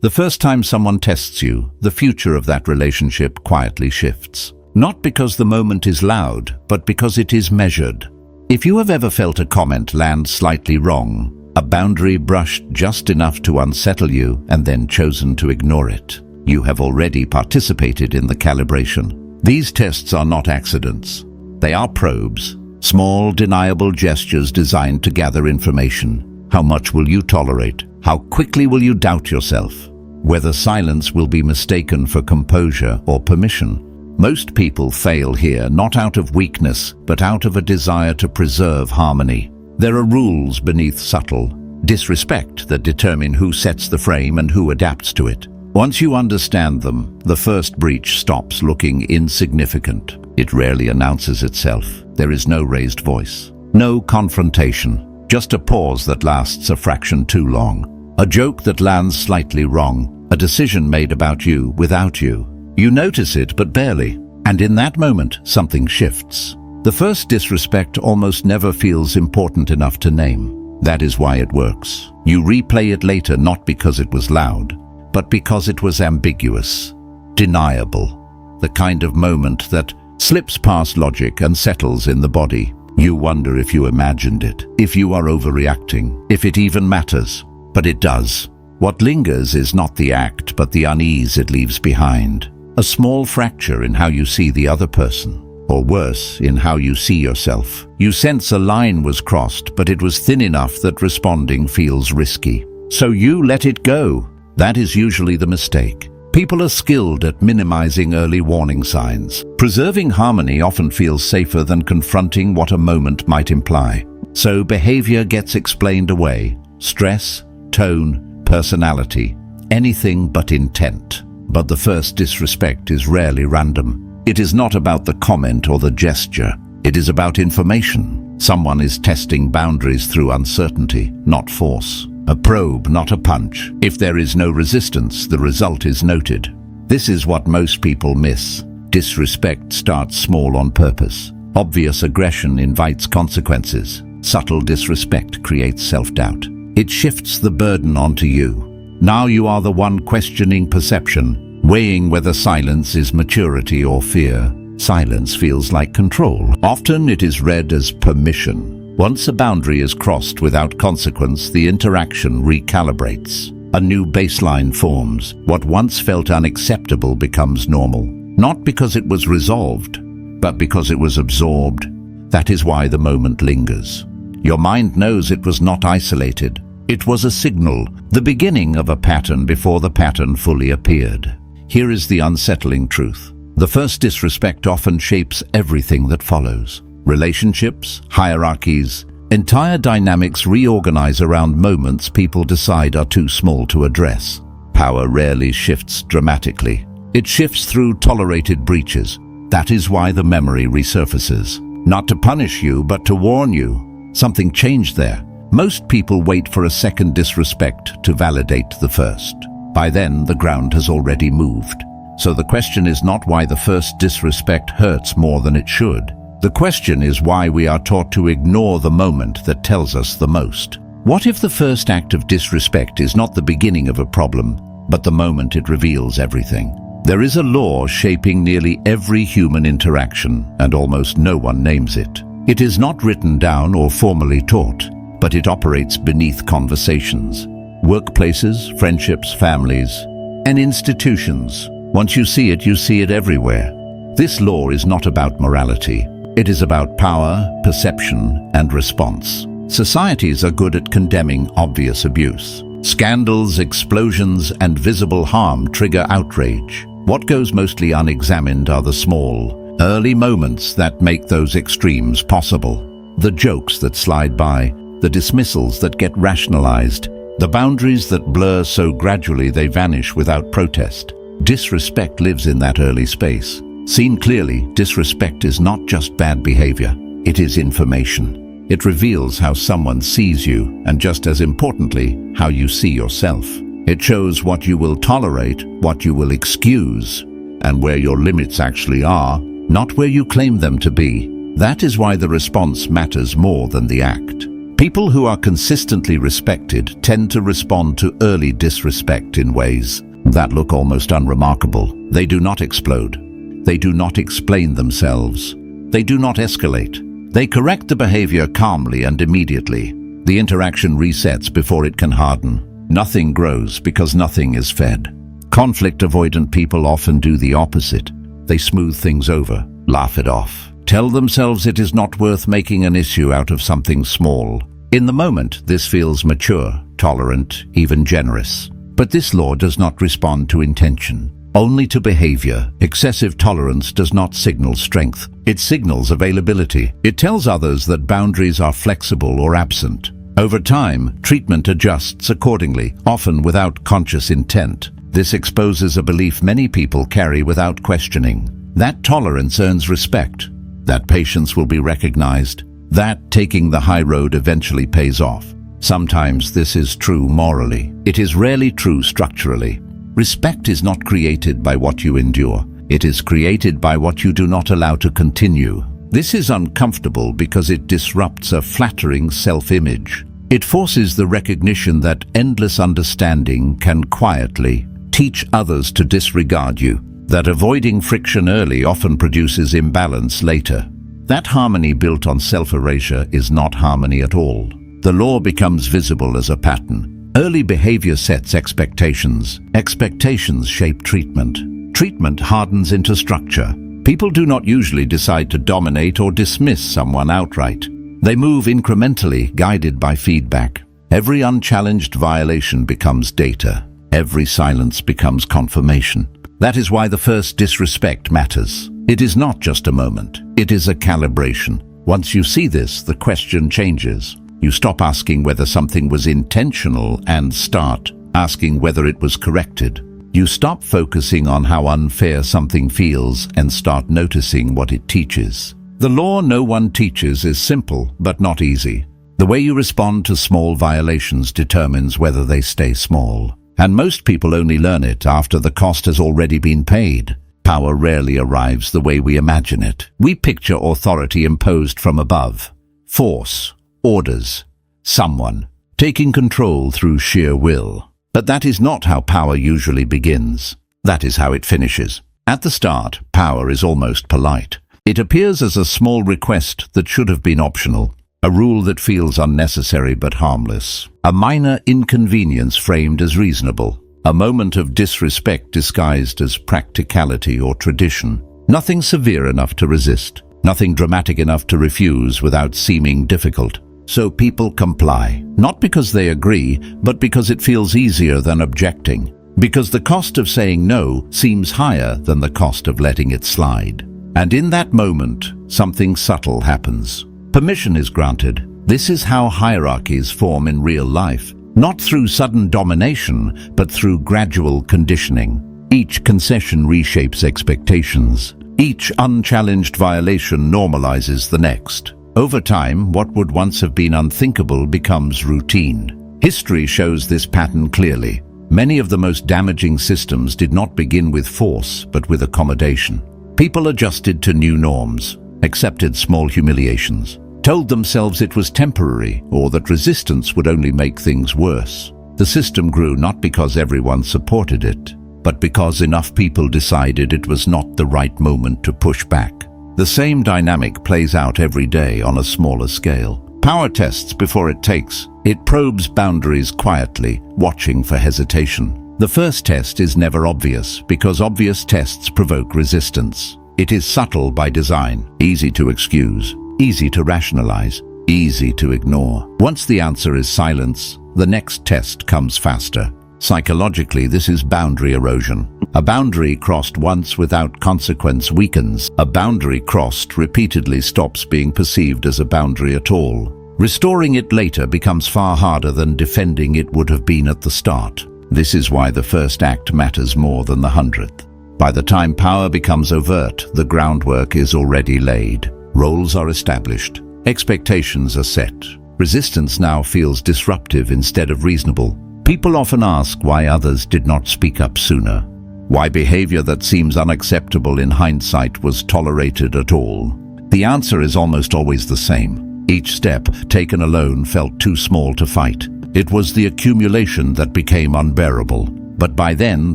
The first time someone tests you, the future of that relationship quietly shifts. Not because the moment is loud, but because it is measured. If you have ever felt a comment land slightly wrong, a boundary brushed just enough to unsettle you and then chosen to ignore it, you have already participated in the calibration. These tests are not accidents. They are probes, small, deniable gestures designed to gather information. How much will you tolerate? How quickly will you doubt yourself? Whether silence will be mistaken for composure or permission. Most people fail here not out of weakness, but out of a desire to preserve harmony. There are rules beneath subtle disrespect that determine who sets the frame and who adapts to it. Once you understand them, the first breach stops looking insignificant. It rarely announces itself. There is no raised voice, no confrontation, just a pause that lasts a fraction too long. A joke that lands slightly wrong, a decision made about you without you. You notice it, but barely, and in that moment, something shifts. The first disrespect almost never feels important enough to name. That is why it works. You replay it later not because it was loud, but because it was ambiguous, deniable, the kind of moment that slips past logic and settles in the body. You wonder if you imagined it, if you are overreacting, if it even matters. But it does. What lingers is not the act, but the unease it leaves behind. A small fracture in how you see the other person, or worse, in how you see yourself. You sense a line was crossed, but it was thin enough that responding feels risky. So you let it go. That is usually the mistake. People are skilled at minimizing early warning signs. Preserving harmony often feels safer than confronting what a moment might imply. So behavior gets explained away. Stress, tone, personality, anything but intent. But the first disrespect is rarely random. It is not about the comment or the gesture. It is about information. Someone is testing boundaries through uncertainty, not force. A probe, not a punch. If there is no resistance, the result is noted. This is what most people miss. Disrespect starts small on purpose. Obvious aggression invites consequences. Subtle disrespect creates self-doubt. It shifts the burden onto you. Now you are the one questioning perception, weighing whether silence is maturity or fear. Silence feels like control. Often it is read as permission. Once a boundary is crossed without consequence, the interaction recalibrates. A new baseline forms. What once felt unacceptable becomes normal. Not because it was resolved, but because it was absorbed. That is why the moment lingers. Your mind knows it was not isolated. It was a signal, the beginning of a pattern before the pattern fully appeared. Here is the unsettling truth. The first disrespect often shapes everything that follows. Relationships, hierarchies, entire dynamics reorganize around moments people decide are too small to address. Power rarely shifts dramatically. It shifts through tolerated breaches. That is why the memory resurfaces. Not to punish you, but to warn you. Something changed there. Most people wait for a second disrespect to validate the first. By then, the ground has already moved. So the question is not why the first disrespect hurts more than it should. The question is why we are taught to ignore the moment that tells us the most. What if the first act of disrespect is not the beginning of a problem, but the moment it reveals everything? There is a law shaping nearly every human interaction, and almost no one names it. It is not written down or formally taught, but it operates beneath conversations, workplaces, friendships, families, and institutions. Once you see it everywhere. This law is not about morality. It is about power, perception, and response. Societies are good at condemning obvious abuse. Scandals, explosions, and visible harm trigger outrage. What goes mostly unexamined are the small, early moments that make those extremes possible. The jokes that slide by, the dismissals that get rationalized, the boundaries that blur so gradually they vanish without protest. Disrespect lives in that early space. Seen clearly, disrespect is not just bad behavior. It is information. It reveals how someone sees you, and just as importantly, how you see yourself. It shows what you will tolerate, what you will excuse, and where your limits actually are, not where you claim them to be. That is why the response matters more than the act. People who are consistently respected tend to respond to early disrespect in ways that look almost unremarkable. They do not explode. They do not explain themselves. They do not escalate. They correct the behavior calmly and immediately. The interaction resets before it can harden. Nothing grows because nothing is fed. Conflict-avoidant people often do the opposite. They smooth things over, laugh it off, tell themselves it is not worth making an issue out of something small. In the moment, this feels mature, tolerant, even generous. But this law does not respond to intention, only to behavior. Excessive tolerance does not signal strength. It signals availability. It tells others that boundaries are flexible or absent. Over time, treatment adjusts accordingly, often without conscious intent. This exposes a belief many people carry without questioning. That tolerance earns respect. That patience will be recognized. That taking the high road eventually pays off. Sometimes this is true morally. It is rarely true structurally. Respect is not created by what you endure. It is created by what you do not allow to continue. This is uncomfortable because it disrupts a flattering self-image. It forces the recognition that endless understanding can quietly teach others to disregard you, that avoiding friction early often produces imbalance later. That harmony built on self-erasure is not harmony at all. The law becomes visible as a pattern. Early behavior sets expectations. Expectations shape treatment. Treatment hardens into structure. People do not usually decide to dominate or dismiss someone outright. They move incrementally, guided by feedback. Every unchallenged violation becomes data. Every silence becomes confirmation. That is why the first disrespect matters. It is not just a moment. It is a calibration. Once you see this, the question changes. You stop asking whether something was intentional and start asking whether it was corrected. You stop focusing on how unfair something feels and start noticing what it teaches. The law no one teaches is simple but not easy. The way you respond to small violations determines whether they stay small. And most people only learn it after the cost has already been paid. Power rarely arrives the way we imagine it. We picture authority imposed from above. Force, orders, someone, taking control through sheer will. But that is not how power usually begins. That is how it finishes. At the start, power is almost polite. It appears as a small request that should have been optional, a rule that feels unnecessary but harmless, a minor inconvenience framed as reasonable, a moment of disrespect disguised as practicality or tradition. Nothing severe enough to resist, nothing dramatic enough to refuse without seeming difficult. So people comply, not because they agree, but because it feels easier than objecting, because the cost of saying no seems higher than the cost of letting it slide. And in that moment, something subtle happens. Permission is granted. This is how hierarchies form in real life, not through sudden domination, but through gradual conditioning. Each concession reshapes expectations. Each unchallenged violation normalizes the next. Over time, what would once have been unthinkable becomes routine. History shows this pattern clearly. Many of the most damaging systems did not begin with force, but with accommodation. People adjusted to new norms, accepted small humiliations, told themselves it was temporary or that resistance would only make things worse. The system grew not because everyone supported it, but because enough people decided it was not the right moment to push back. The same dynamic plays out every day on a smaller scale. Power tests before it takes. It probes boundaries quietly, watching for hesitation. The first test is never obvious because obvious tests provoke resistance. It is subtle by design, easy to excuse, easy to rationalize, easy to ignore. Once the answer is silence, the next test comes faster. Psychologically, this is boundary erosion. A boundary crossed once without consequence weakens. A boundary crossed repeatedly stops being perceived as a boundary at all. Restoring it later becomes far harder than defending it would have been at the start. This is why the first act matters more than the 100th. By the time power becomes overt, the groundwork is already laid. Roles are established. Expectations are set. Resistance now feels disruptive instead of reasonable. People often ask why others did not speak up sooner. Why behavior that seems unacceptable in hindsight was tolerated at all. The answer is almost always the same. Each step, taken alone, felt too small to fight. It was the accumulation that became unbearable. But by then,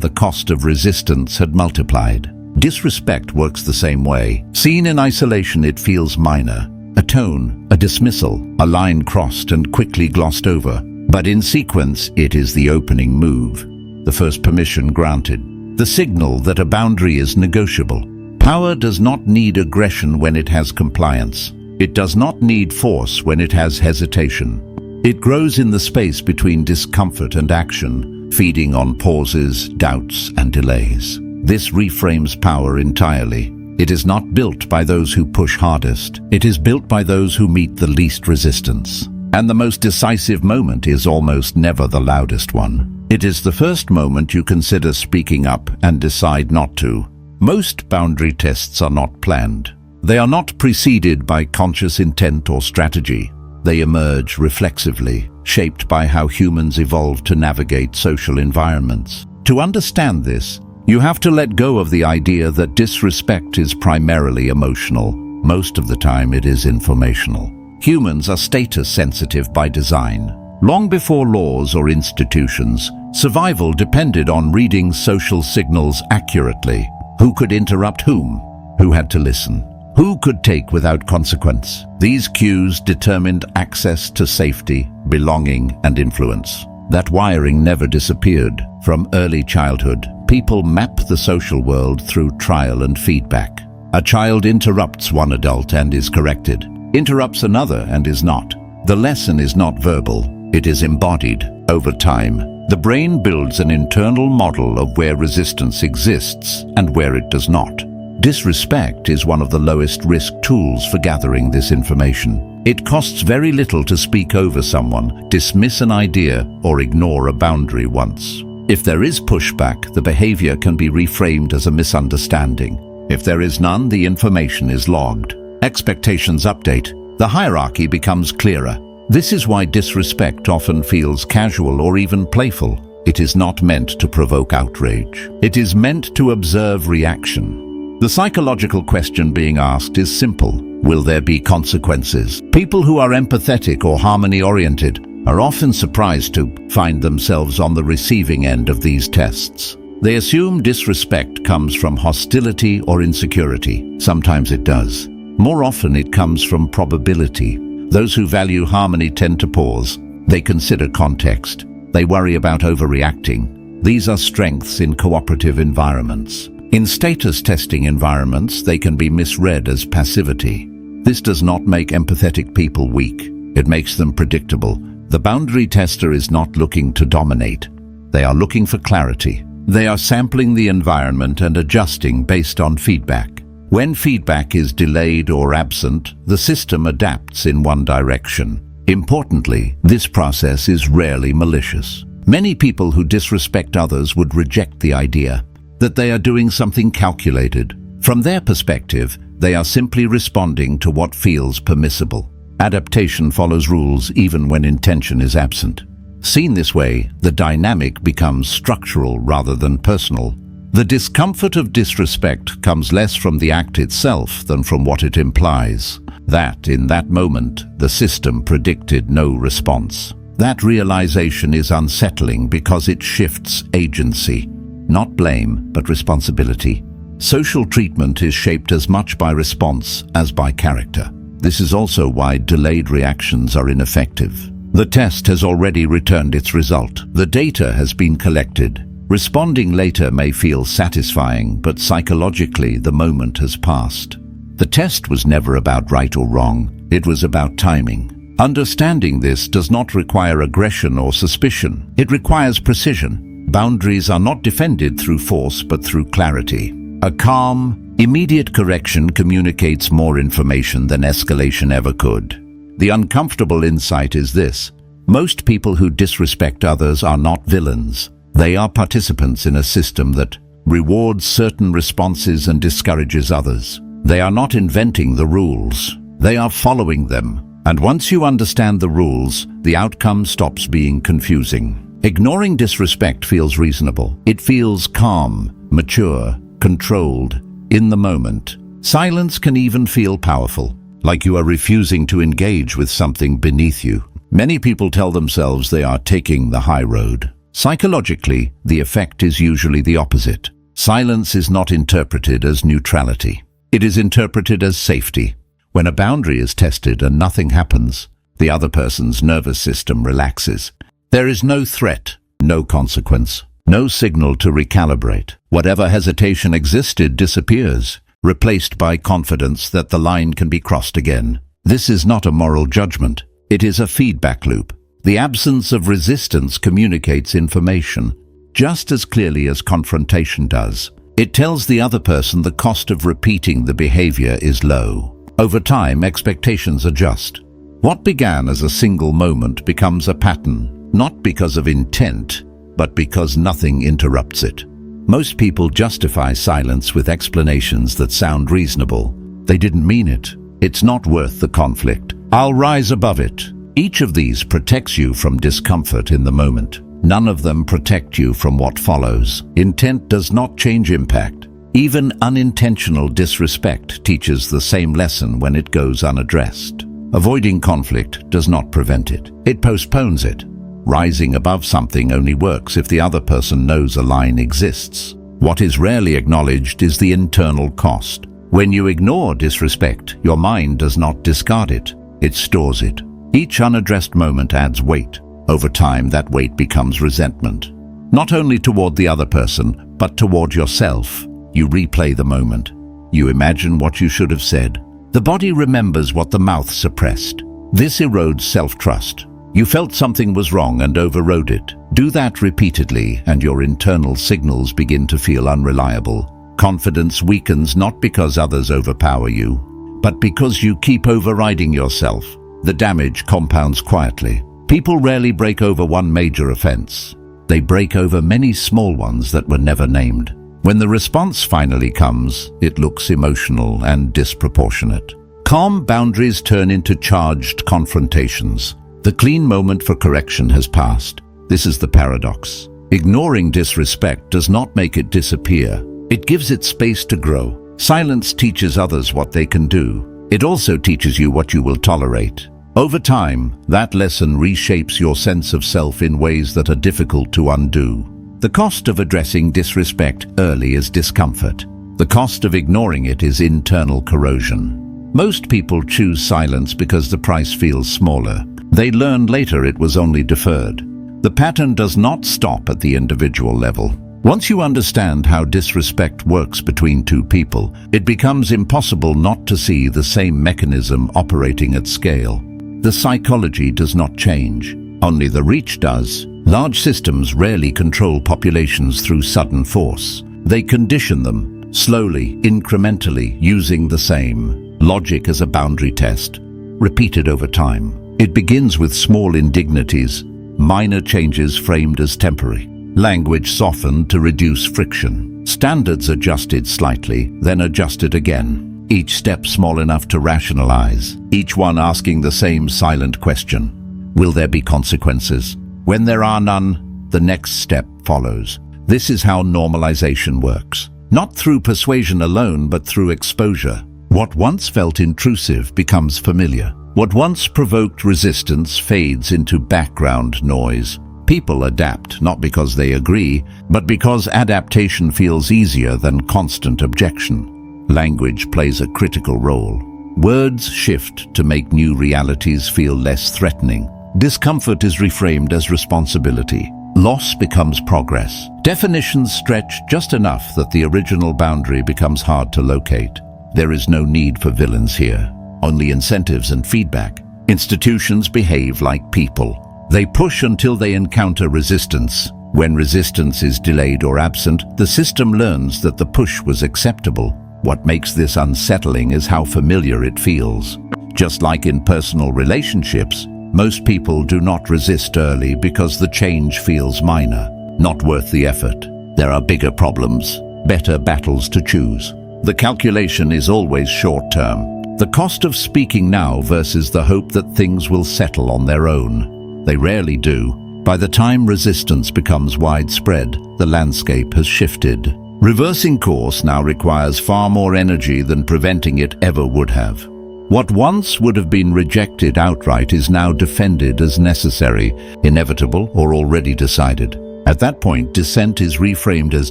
the cost of resistance had multiplied. Disrespect works the same way. Seen in isolation, it feels minor. A tone, a dismissal, a line crossed and quickly glossed over. But in sequence, it is the opening move, the first permission granted, the signal that a boundary is negotiable. Power does not need aggression when it has compliance. It does not need force when it has hesitation. It grows in the space between discomfort and action, feeding on pauses, doubts, and delays. This reframes power entirely. It is not built by those who push hardest. It is built by those who meet the least resistance. And the most decisive moment is almost never the loudest one. It is the first moment you consider speaking up and decide not to. Most boundary tests are not planned. They are not preceded by conscious intent or strategy. They emerge reflexively, shaped by how humans evolved to navigate social environments. To understand this, you have to let go of the idea that disrespect is primarily emotional. Most of the time it is informational. Humans are status sensitive by design. Long before laws or institutions, survival depended on reading social signals accurately. Who could interrupt whom? Who had to listen? Who could take without consequence? These cues determined access to safety, belonging, and influence. That wiring never disappeared. From early childhood, people map the social world through trial and feedback. A child interrupts one adult and is corrected, interrupts another and is not. The lesson is not verbal, it is embodied. Over time, the brain builds an internal model of where resistance exists and where it does not. Disrespect is one of the lowest risk tools for gathering this information. It costs very little to speak over someone, dismiss an idea, or ignore a boundary once. If there is pushback, the behavior can be reframed as a misunderstanding. If there is none, the information is logged. Expectations update. The hierarchy becomes clearer. This is why disrespect often feels casual or even playful. It is not meant to provoke outrage. It is meant to observe reaction. The psychological question being asked is simple. Will there be consequences? People who are empathetic or harmony-oriented are often surprised to find themselves on the receiving end of these tests. They assume disrespect comes from hostility or insecurity. Sometimes it does. More often it comes from probability. Those who value harmony tend to pause. They consider context. They worry about overreacting. These are strengths in cooperative environments. In status testing environments, they can be misread as passivity. This does not make empathetic people weak. It makes them predictable. The boundary tester is not looking to dominate. They are looking for clarity. They are sampling the environment and adjusting based on feedback. When feedback is delayed or absent, the system adapts in one direction. Importantly, this process is rarely malicious. Many people who disrespect others would reject the idea that they are doing something calculated. From their perspective, they are simply responding to what feels permissible. Adaptation follows rules even when intention is absent. Seen this way, the dynamic becomes structural rather than personal. The discomfort of disrespect comes less from the act itself than from what it implies. That, in that moment, the system predicted no response. That realization is unsettling because it shifts agency. Not blame, but responsibility. Social treatment is shaped as much by response as by character. This is also why delayed reactions are ineffective. The test has already returned its result. The data has been collected. Responding later may feel satisfying, but psychologically the moment has passed. The test was never about right or wrong. It was about timing. Understanding this does not require aggression or suspicion. It requires precision. Boundaries are not defended through force, but through clarity. A calm, immediate correction communicates more information than escalation ever could. The uncomfortable insight is this: most people who disrespect others are not villains. They are participants in a system that rewards certain responses and discourages others. They are not inventing the rules. They are following them. And once you understand the rules, the outcome stops being confusing. Ignoring disrespect feels reasonable. It feels calm, mature, controlled, in the moment. Silence can even feel powerful. like you are refusing to engage with something beneath you. Many people tell themselves they are taking the high road. Psychologically, the effect is usually the opposite. Silence is not interpreted as neutrality. It is interpreted as safety. When a boundary is tested and nothing happens, the other person's nervous system relaxes. There is no threat, no consequence, no signal to recalibrate. Whatever hesitation existed disappears, replaced by confidence that the line can be crossed again. This is not a moral judgment. It is a feedback loop. The absence of resistance communicates information just as clearly as confrontation does. It tells the other person the cost of repeating the behavior is low. Over time, expectations adjust. What began as a single moment becomes a pattern, not because of intent, but because nothing interrupts it. Most people justify silence with explanations that sound reasonable. They didn't mean it. It's not worth the conflict. I'll rise above it. Each of these protects you from discomfort in the moment. None of them protect you from what follows. Intent does not change impact. Even unintentional disrespect teaches the same lesson when it goes unaddressed. Avoiding conflict does not prevent it. It postpones it. Rising above something only works if the other person knows a line exists. What is rarely acknowledged is the internal cost. When you ignore disrespect, your mind does not discard it. It stores it. Each unaddressed moment adds weight. Over time, that weight becomes resentment. Not only toward the other person, but toward yourself. You replay the moment. You imagine what you should have said. The body remembers what the mouth suppressed. This erodes self-trust. You felt something was wrong and overrode it. Do that repeatedly, and your internal signals begin to feel unreliable. Confidence weakens not because others overpower you, but because you keep overriding yourself. The damage compounds quietly. People rarely break over one major offense. They break over many small ones that were never named. When the response finally comes, it looks emotional and disproportionate. Calm boundaries turn into charged confrontations. The clean moment for correction has passed. This is the paradox. Ignoring disrespect does not make it disappear. It gives it space to grow. Silence teaches others what they can do. It also teaches you what you will tolerate. Over time, that lesson reshapes your sense of self in ways that are difficult to undo. The cost of addressing disrespect early is discomfort. The cost of ignoring it is internal corrosion. Most people choose silence because the price feels smaller. They learn later it was only deferred. The pattern does not stop at the individual level. Once you understand how disrespect works between two people, it becomes impossible not to see the same mechanism operating at scale. The psychology does not change. Only the reach does. Large systems rarely control populations through sudden force. They condition them, slowly, incrementally, using the same logic as a boundary test, repeated over time. It begins with small indignities, minor changes framed as temporary. Language softened to reduce friction. Standards adjusted slightly, then adjusted again. Each step small enough to rationalize, each one asking the same silent question. Will there be consequences? When there are none, the next step follows. This is how normalization works. Not through persuasion alone, but through exposure. What once felt intrusive becomes familiar. What once provoked resistance fades into background noise. People adapt not because they agree, but because adaptation feels easier than constant objection. Language plays a critical role. Words shift to make new realities feel less threatening. Discomfort is reframed as responsibility. Loss becomes progress. Definitions stretch just enough that the original boundary becomes hard to locate. There is no need for villains here, only incentives and feedback. Institutions behave like people. They push until they encounter resistance. When resistance is delayed or absent, the system learns that the push was acceptable. What makes this unsettling is how familiar it feels. Just like in personal relationships, most people do not resist early because the change feels minor, not worth the effort. There are bigger problems, better battles to choose. The calculation is always short-term. The cost of speaking now versus the hope that things will settle on their own. They rarely do. By the time resistance becomes widespread, the landscape has shifted. Reversing course now requires far more energy than preventing it ever would have. What once would have been rejected outright is now defended as necessary, inevitable, or already decided. At that point, dissent is reframed as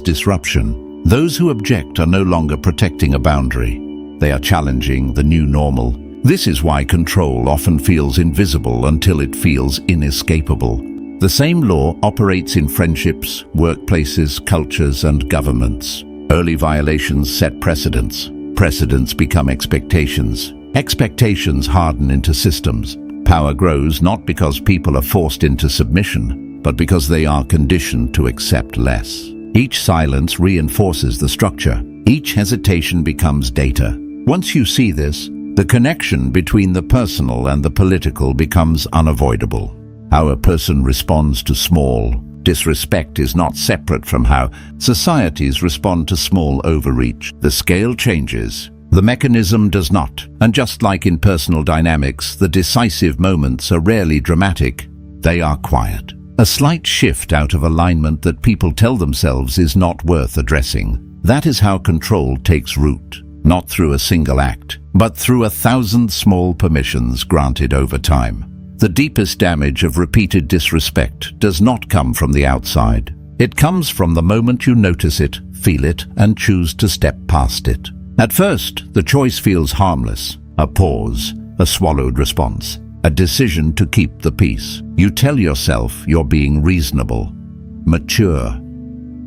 disruption. Those who object are no longer protecting a boundary. They are challenging the new normal. This is why control often feels invisible until it feels inescapable. The same law operates in friendships, workplaces, cultures, and governments. Early violations set precedents. Precedents become expectations. Expectations harden into systems. Power grows not because people are forced into submission, but because they are conditioned to accept less. Each silence reinforces the structure. Each hesitation becomes data. Once you see this, the connection between the personal and the political becomes unavoidable. How a person responds to small disrespect is not separate from how societies respond to small overreach. The scale changes. The mechanism does not. And just like in personal dynamics, the decisive moments are rarely dramatic. They are quiet. A slight shift out of alignment that people tell themselves is not worth addressing. That is how control takes root. Not through a single act, but through 1,000 small permissions granted over time. The deepest damage of repeated disrespect does not come from the outside. It comes from the moment you notice it, feel it, and choose to step past it. At first, the choice feels harmless. A pause, a swallowed response, a decision to keep the peace. You tell yourself you're being reasonable, mature.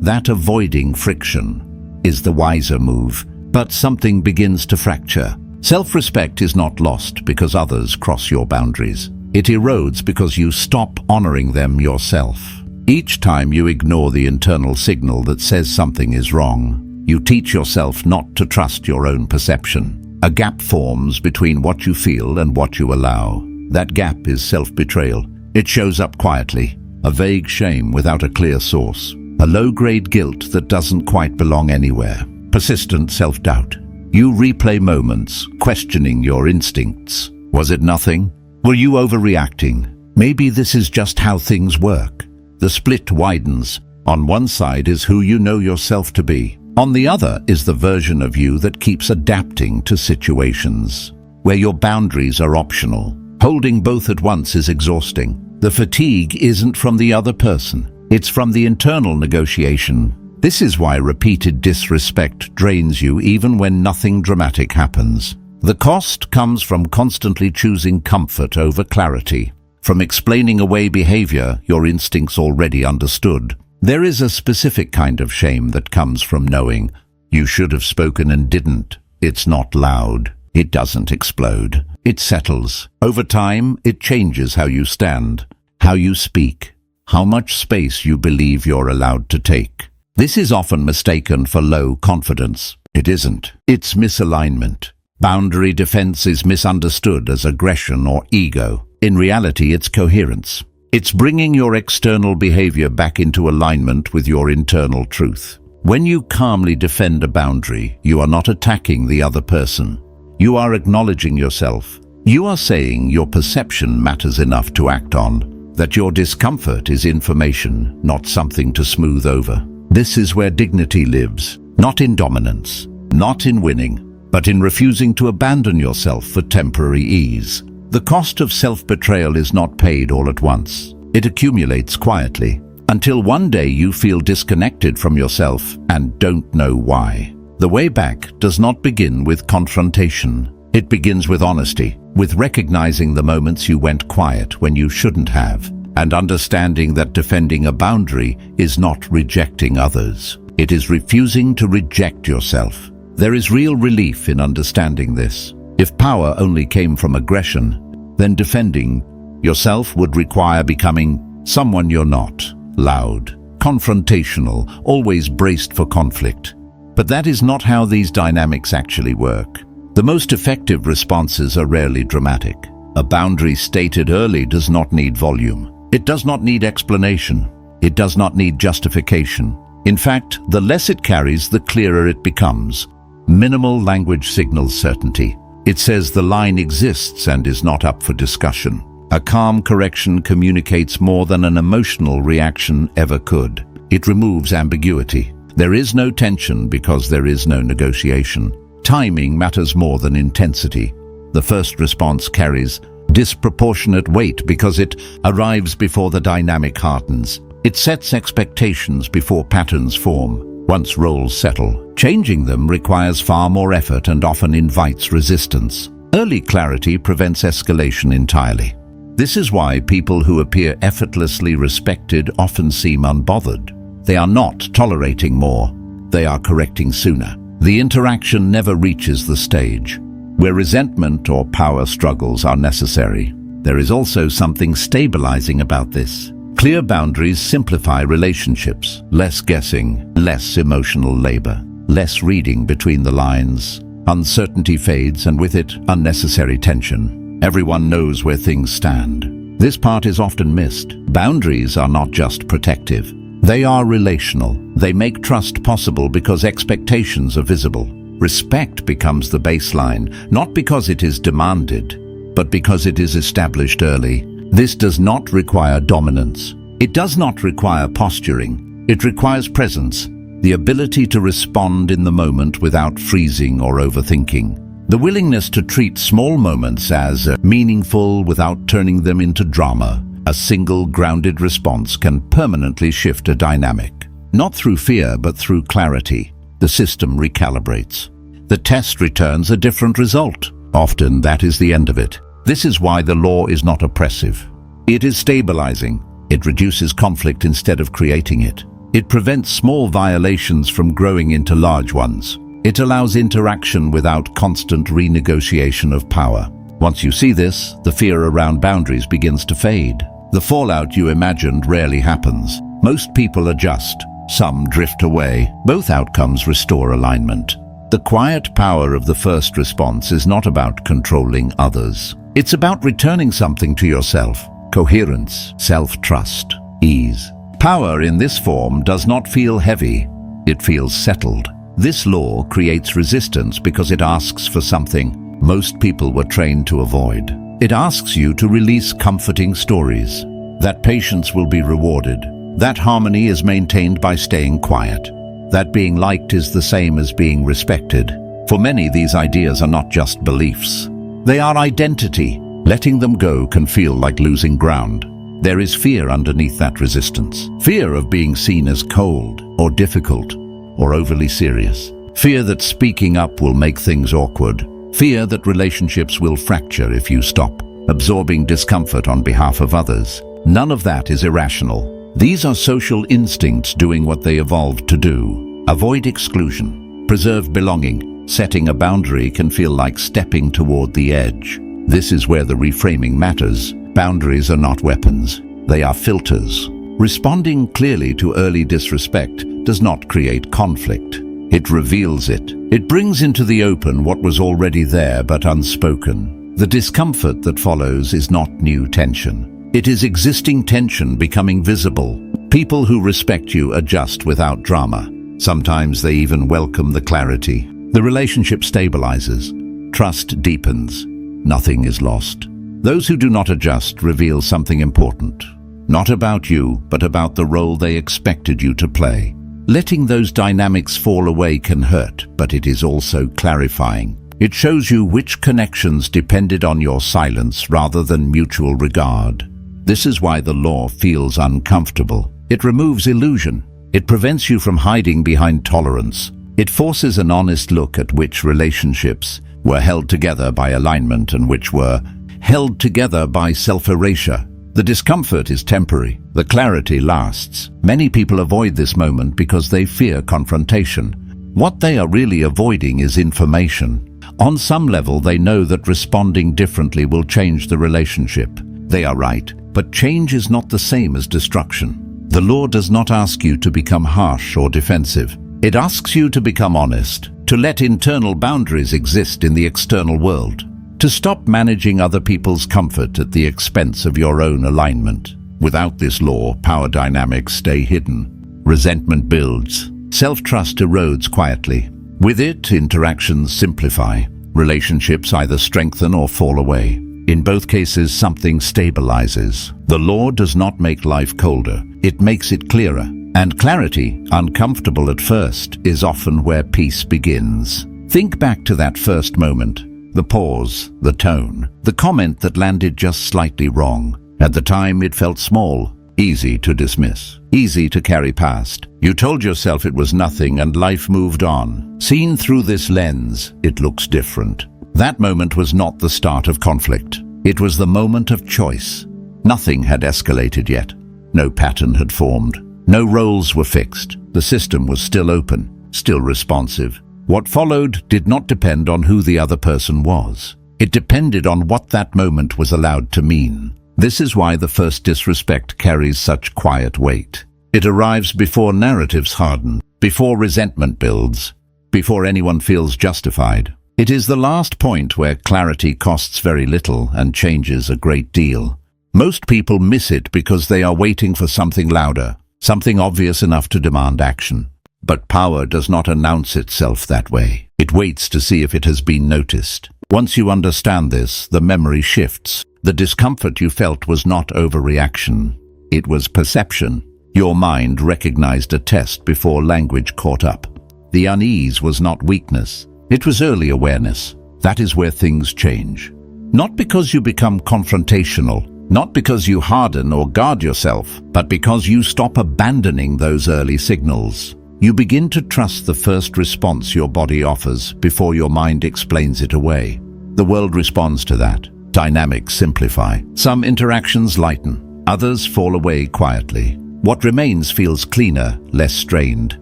That avoiding friction is the wiser move, but something begins to fracture. Self-respect is not lost because others cross your boundaries. It erodes because you stop honoring them yourself. Each time you ignore the internal signal that says something is wrong, you teach yourself not to trust your own perception. A gap forms between what you feel and what you allow. That gap is self-betrayal. It shows up quietly, a vague shame without a clear source, a low-grade guilt that doesn't quite belong anywhere, persistent self-doubt. You replay moments, questioning your instincts. Was it nothing? Were you overreacting? Maybe this is just how things work. The split widens. On one side is who you know yourself to be. On the other is the version of you that keeps adapting to situations, where your boundaries are optional. Holding both at once is exhausting. The fatigue isn't from the other person. It's from the internal negotiation. This is why repeated disrespect drains you even when nothing dramatic happens. The cost comes from constantly choosing comfort over clarity, from explaining away behavior your instincts already understood. There is a specific kind of shame that comes from knowing you should have spoken and didn't. It's not loud. It doesn't explode. It settles. Over time, it changes how you stand, how you speak, how much space you believe you're allowed to take. This is often mistaken for low confidence. It isn't. It's misalignment. Boundary defense is misunderstood as aggression or ego. In reality, it's coherence. It's bringing your external behavior back into alignment with your internal truth. When you calmly defend a boundary, you are not attacking the other person. You are acknowledging yourself. You are saying your perception matters enough to act on, that your discomfort is information, not something to smooth over. This is where dignity lives, not in dominance, not in winning, but in refusing to abandon yourself for temporary ease. The cost of self-betrayal is not paid all at once. It accumulates quietly, until one day you feel disconnected from yourself and don't know why. The way back does not begin with confrontation. It begins with honesty, with recognizing the moments you went quiet when you shouldn't have, and understanding that defending a boundary is not rejecting others. It is refusing to reject yourself. There is real relief in understanding this. If power only came from aggression, then defending yourself would require becoming someone you're not. Loud, confrontational, always braced for conflict. But that is not how these dynamics actually work. The most effective responses are rarely dramatic. A boundary stated early does not need volume. It does not need explanation. It does not need justification. In fact, the less it carries, the clearer it becomes. Minimal language signals certainty. It says the line exists and is not up for discussion. A calm correction communicates more than an emotional reaction ever could. It removes ambiguity. There is no tension because there is no negotiation. Timing matters more than intensity. The first response carries disproportionate weight because it arrives before the dynamic hardens. It sets expectations before patterns form. Once roles settle, changing them requires far more effort and often invites resistance. Early clarity prevents escalation entirely. This is why people who appear effortlessly respected often seem unbothered. They are not tolerating more, they are correcting sooner. The interaction never reaches the stage where resentment or power struggles are necessary. There is also something stabilizing about this. Clear boundaries simplify relationships. Less guessing, less emotional labor, less reading between the lines. Uncertainty fades, and with it, unnecessary tension. Everyone knows where things stand. This part is often missed. Boundaries are not just protective. They are relational. They make trust possible because expectations are visible. Respect becomes the baseline, not because it is demanded, but because it is established early. This does not require dominance. It does not require posturing. It requires presence, the ability to respond in the moment without freezing or overthinking. The willingness to treat small moments as meaningful without turning them into drama. A single grounded response can permanently shift a dynamic. Not through fear, but through clarity. The system recalibrates. The test returns a different result. Often that is the end of it. This is why the law is not oppressive. It is stabilizing. It reduces conflict instead of creating it. It prevents small violations from growing into large ones. It allows interaction without constant renegotiation of power. Once you see this, the fear around boundaries begins to fade. The fallout you imagined rarely happens. Most people adjust. Some drift away. Both outcomes restore alignment. The quiet power of the first response is not about controlling others. It's about returning something to yourself. Coherence, self-trust, ease. Power in this form does not feel heavy. It feels settled. This law creates resistance because it asks for something most people were trained to avoid. It asks you to release comforting stories. That patience will be rewarded. That harmony is maintained by staying quiet. That being liked is the same as being respected. For many, these ideas are not just beliefs. They are identity. Letting them go can feel like losing ground. There is fear underneath that resistance. Fear of being seen as cold or difficult or overly serious. Fear that speaking up will make things awkward. Fear that relationships will fracture if you stop absorbing discomfort on behalf of others. None of that is irrational. These are social instincts doing what they evolved to do. Avoid exclusion. Preserve belonging. Setting a boundary can feel like stepping toward the edge. This is where the reframing matters. Boundaries are not weapons. They are filters. Responding clearly to early disrespect does not create conflict. It reveals it. It brings into the open what was already there but unspoken. The discomfort that follows is not new tension. It is existing tension becoming visible. People who respect you adjust without drama. Sometimes they even welcome the clarity. The relationship stabilizes. Trust deepens. Nothing is lost. Those who do not adjust reveal something important. Not about you, but about the role they expected you to play. Letting those dynamics fall away can hurt, but it is also clarifying. It shows you which connections depended on your silence rather than mutual regard. This is why the law feels uncomfortable. It removes illusion. It prevents you from hiding behind tolerance. It forces an honest look at which relationships were held together by alignment and which were held together by self-erasure. The discomfort is temporary. The clarity lasts. Many people avoid this moment because they fear confrontation. What they are really avoiding is information. On some level, they know that responding differently will change the relationship. They are right, but change is not the same as destruction. The law does not ask you to become harsh or defensive. It asks you to become honest, to let internal boundaries exist in the external world, to stop managing other people's comfort at the expense of your own alignment. Without this law, power dynamics stay hidden. Resentment builds. Self-trust erodes quietly. With it, interactions simplify. Relationships either strengthen or fall away. In both cases, something stabilizes. The law does not make life colder. It makes it clearer. And clarity, uncomfortable at first, is often where peace begins. Think back to that first moment. The pause, the tone, the comment that landed just slightly wrong. At the time, it felt small, easy to dismiss, easy to carry past. You told yourself it was nothing and life moved on. Seen through this lens, it looks different. That moment was not the start of conflict. It was the moment of choice. Nothing had escalated yet. No pattern had formed. No roles were fixed. The system was still open, still responsive. What followed did not depend on who the other person was. It depended on what that moment was allowed to mean. This is why the first disrespect carries such quiet weight. It arrives before narratives harden, before resentment builds, before anyone feels justified. It is the last point where clarity costs very little and changes a great deal. Most people miss it because they are waiting for something louder, something obvious enough to demand action. But power does not announce itself that way. It waits to see if it has been noticed. Once you understand this, the memory shifts. The discomfort you felt was not overreaction. It was perception. Your mind recognized a test before language caught up. The unease was not weakness. It was early awareness. That is where things change. Not because you become confrontational, not because you harden or guard yourself, but because you stop abandoning those early signals. You begin to trust the first response your body offers before your mind explains it away. The world responds to that. Dynamics simplify. Some interactions lighten. Others fall away quietly. What remains feels cleaner, less strained.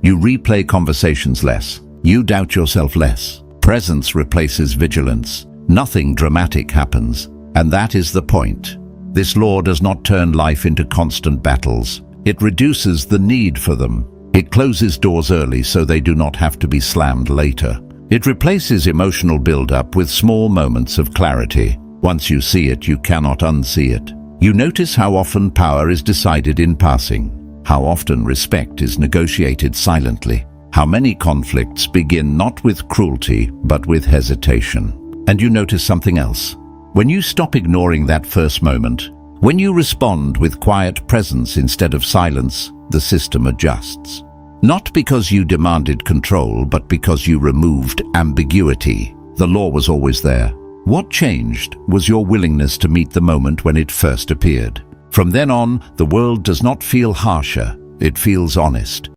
You replay conversations less. You doubt yourself less. Presence replaces vigilance. Nothing dramatic happens. And that is the point. This law does not turn life into constant battles. It reduces the need for them. It closes doors early so they do not have to be slammed later. It replaces emotional build-up with small moments of clarity. Once you see it, you cannot unsee it. You notice how often power is decided in passing, how often respect is negotiated silently, how many conflicts begin not with cruelty but with hesitation. And you notice something else. When you stop ignoring that first moment, when you respond with quiet presence instead of silence, the system adjusts. Not because you demanded control, but because you removed ambiguity. The law was always there. What changed was your willingness to meet the moment when it first appeared. From then on, the world does not feel harsher, it feels honest.